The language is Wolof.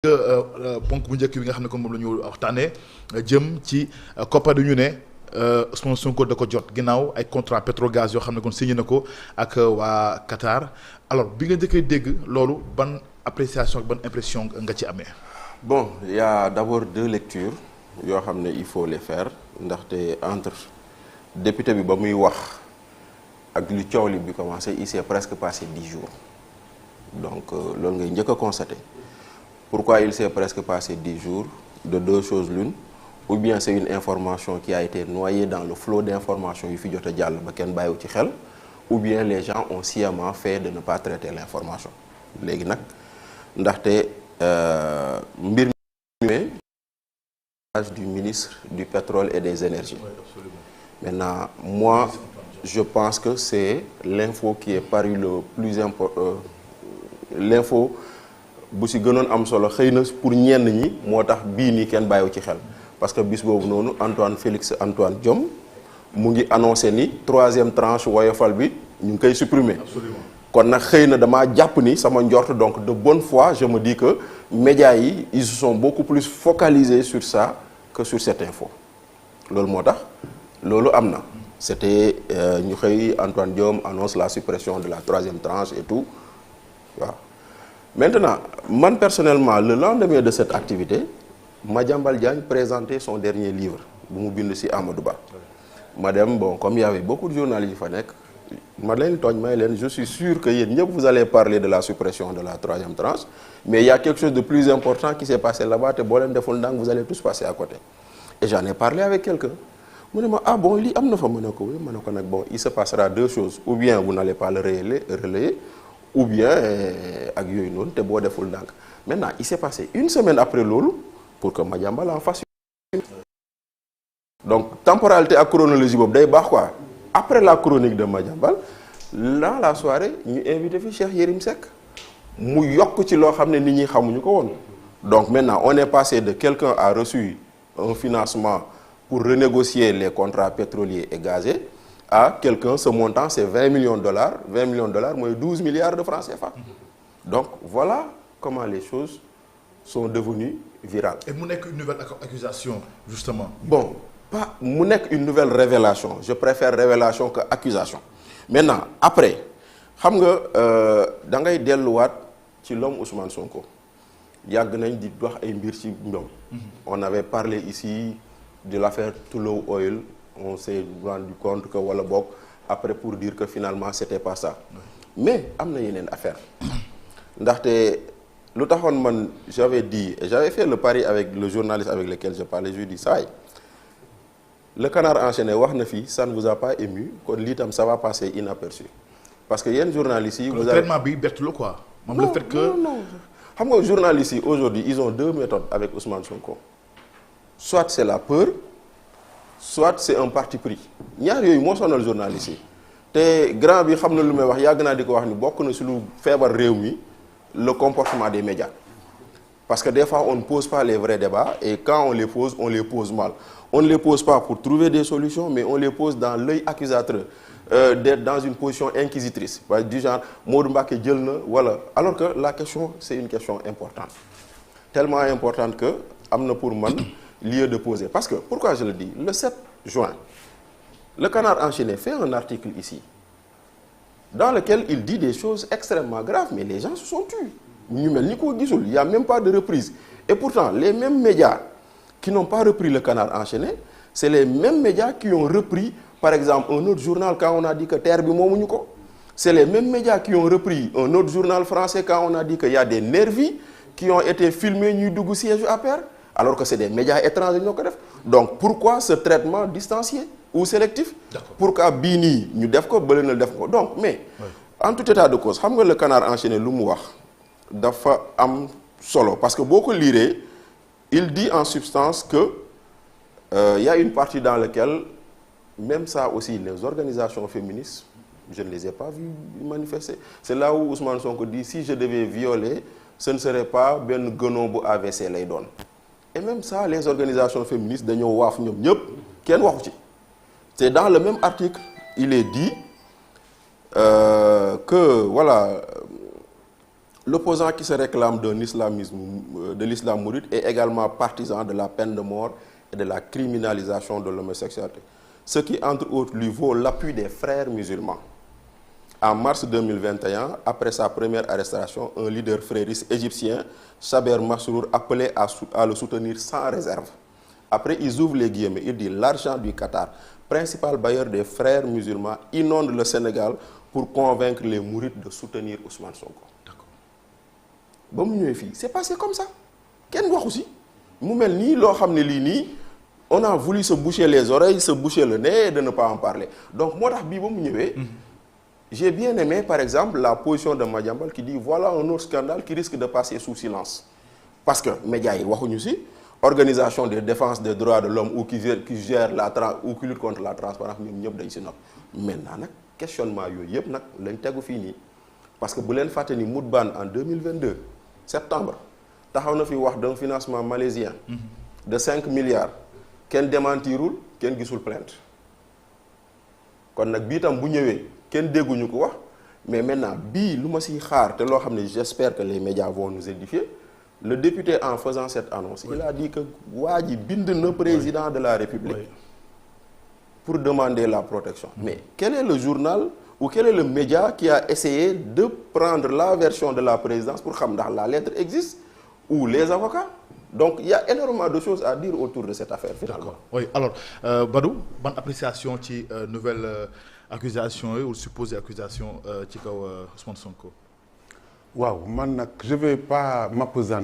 ponk bu njëkk bi nga xam ne kon moom la ñu waxtaanee jëm ci koppar yu ñu ne Ousmane Sonko da ko jot ginnaaw ay contrat pétrogaz yoo xam ne kon signé na ko ak waa Qatar alors bi nga njëkkee dégg loolu ban appréciation ban impression nga ci amee. Bon, il y a d'abord deux lectures yoo xam ne il faut les faire ndaxte entre député bi ba muy wax ak lu coow li bi commencé il s'est presque passé 10 jours donc loolu ngay njëkk a constaté. Pourquoi il s'est presque passé 10 jours? De deux choses l'une, ou bien c'est une information qui a été noyée dans le flot d'informations yu fi jot a jàll ba kenn bàyyiwu ci xel, ou bien les gens ont sciemment fait de ne pas traiter l'information. Léegi nag ndaxte mbir mi du ministre du pétrole et des énergies. Oui, absolument. Maintenant, moi, je pense que c'est l'info qui est parue le plus important. L'info bu si gënoon am solo xëy na pour ñenn ñi moo tax bii nii kenn bàyyiwu ci xel parce que bis boobu noonu Félix Antoine Diome mu ngi annoncé ni 3e tranche woyofal bi ñu ngi koy supprimer. Absolument. Kon nag xëy na damaa jàpp ni sama njort donc de bonne foi je me dis que médias yi ils se sont beaucoup plus focalisés sur ça que sur cette info loolu moo tax loolu am na. C'était ñu xëy Antoine Diome annonce la suppression de la 3e tranche et tout waaw. Maintenant, man personnellement, le lendemain de cette activité, Madiambal Diagne présentait son dernier livre, bu mu bind ci Amadou Ba. Madame, bon, comme il y avait beaucoup de journalistes fa nekk, Madeleine tooñ may leen, je suis sûr que yéen ñëpp vous allez parler de la suppression de la 3e tranche, mais il y a quelque chose de plus important qui s'est passé là-bas te boo leen deful ndànk vous allez tous passer à côté. Et j'en ai parlé avec quelqu'un. Mu ne ma ah bon lii am na fa ma ne ko oui ma ne ko nag bon il se passera deux choses, ou bien vous n'allez pas le relayer ou bien ak yooyu noonu te boo deful ndànk. Maintenant il s'est passé une semaine après loolu pour que Madiambal en fasse une. Donc temporalité ak chronologie boobu day baax quoi. Après la chronique de Madiambal dans la soirée ñu invité fi Cheikh Yérim Seck mu yokk ci loo xam ne nit ñi xamuñu ko woon. Donc maintenant on est passé de quelqu'un a reçu un financement pour renégocier les contrats pétroliers et gaziers à quelqu'un, ce montant c'est 20 millions de dollars. 20 millions de dollars, mooy 12 milliards de francs CFA. Donc voilà comment les choses sont devenues virales. Et mu nekk une nouvelle accusation justement. Bon, pas mu nekk une nouvelle révélation. Je préfère révélation que accusation. Maintenant, après, xam nga da ngay delluwaat ci l'homme Ousmane Sonko. Yàgg nañ di wax ay mbir ci ñoom. On avait parlé ici de l'affaire Tullow Oil. On s'est rendu compte que wala bokk après pour dire que finalement c'était pas ça. Mais am na yeneen affaire ndaxte lu taxoon man j'avais dit et j'avais fait le pari avec le journaliste avec lequel je parlais je lui dis saay le canard enchaîné wax na fii ça ne vous a pas ému kon lii tam ça va passer inaperçu parce que yenn journalistes yi. vous avez traitement bi bett la quoi. moom le fait que non xam nga journalistes yi aujourd'hui ils ont deux méthodes avec Ousmane Sonko soit c'est la peur. Soit c'est un parti pris ñaar yooyu moo sonal journaliste yi te grand bi xam na lu may wax yàgg naa di ko wax ni bokk na si lu feebar réew mi le comportement des médias parce que des fois on ne pose pas les vrais débats et quand on les pose mal. On ne les pose pas pour trouver des solutions mais on les pose dans l'œil accusateur d'être dans une position inquisitrice du genre Modou Mbacké jël na wala alors que la question c'est une question importante tellement importante que am na pour man lieu de poser. Parce que, pourquoi je le dis? Le 7 juin, le Canard enchaîné fait un article ici, dans lequel il dit des choses extrêmement graves, mais les gens se sont tus. Il n'y a même pas de reprise. Et pourtant, les mêmes médias qui n'ont pas repris le Canard enchaîné, c'est les mêmes médias qui ont repris, par exemple, un autre journal quand on a dit que Terre bi moomuñu ko. C'est les mêmes médias qui ont repris un autre journal français quand on a dit qu'il y a des nervis qui ont été filmés ñuy dugg siège APR. Alors que c'est des médias étrangers ñoo ko def donc pourquoi ce traitement distancié ou sélectif. Pourquoi bii nii ñu def ko bële na def ko donc mais. Oui. En tout état de cause xam nga le Canard enchaîné lu mu wax dafa am solo parce que boo ko liiree il dit en substance que y a une partie dans laquelle même ça aussi les organisations féministes je ne les ai pas vues manifester c'est là où Ousmane Sonko dit si je devais violer ce ne serait pas benn gënoo bu AVC lay doon. Et même ça, les organisations féministes, dañoo waaf ñoom ñëpp kenn waxu ci. C'est dans le même article, il est dit que voilà, L'opposant qui se réclame d'un islamisme, de l'islam mouride est également partisan de la peine de mort et de la criminalisation de l'homosexualité. Ce qui, entre autres, lui vaut l'appui des frères musulmans. En mars 2021, après sa première arrestation, un leader frériste égyptien, Saber Masrour, appelait à le soutenir sans réserve. Après, ils ouvrent les guillemets, il dit « L'argent du Qatar, principal bailleur des frères musulmans, inonde le Sénégal pour convaincre les mourides de soutenir Ousmane Sonko. » ba mu ñëwee fii c'est passé comme ça kenn waxu si mu mel nii loo xam ne lii nii on a voulu se boucher les oreilles se boucher le nez de ne pas en parler donc moo tax bii ba mu ñëwee j'ai bien aimé par exemple la position de Madiambal qui dit voilà un autre scandale qui risque de passer sous silence parce que médias yi waxuñu si organisation de défense des droits de l'homme ou qui gère ou qui lutte contre la transparence ñoom ñëpp dañ si nopp maintenant nag questionnement yooyu yëpp nag lañ tegu fii nii parce que bu leen fàtte ni Moutbane en 2022 septembre taxaw na fi wax d'un financement malaisien de 5 milliards kenn démentirul kenn gisul plainte kon nag bii tam bu ñëwee kenn dégguñu ko wax mais maintenant bii lu ma siy xaar te loo xam ne j'espère que les médias vont nous édifier le député en faisant cette annonce il a dit que waa ji bind na président de la République pour demander la protection mais quel est le journal ou quel est le média qui a essayé de prendre la version de la présidence pour xam ndax la lettre existe ou les avocats donc il y a énormément de choses à dire autour de cette affaire finalement. D'accord. Oui alors Badou ban appréciation ci nouvelle accusation yi ou supposée accusation ci kaw Ousmane Sonko. waaw man nag je vais pas m'appesantir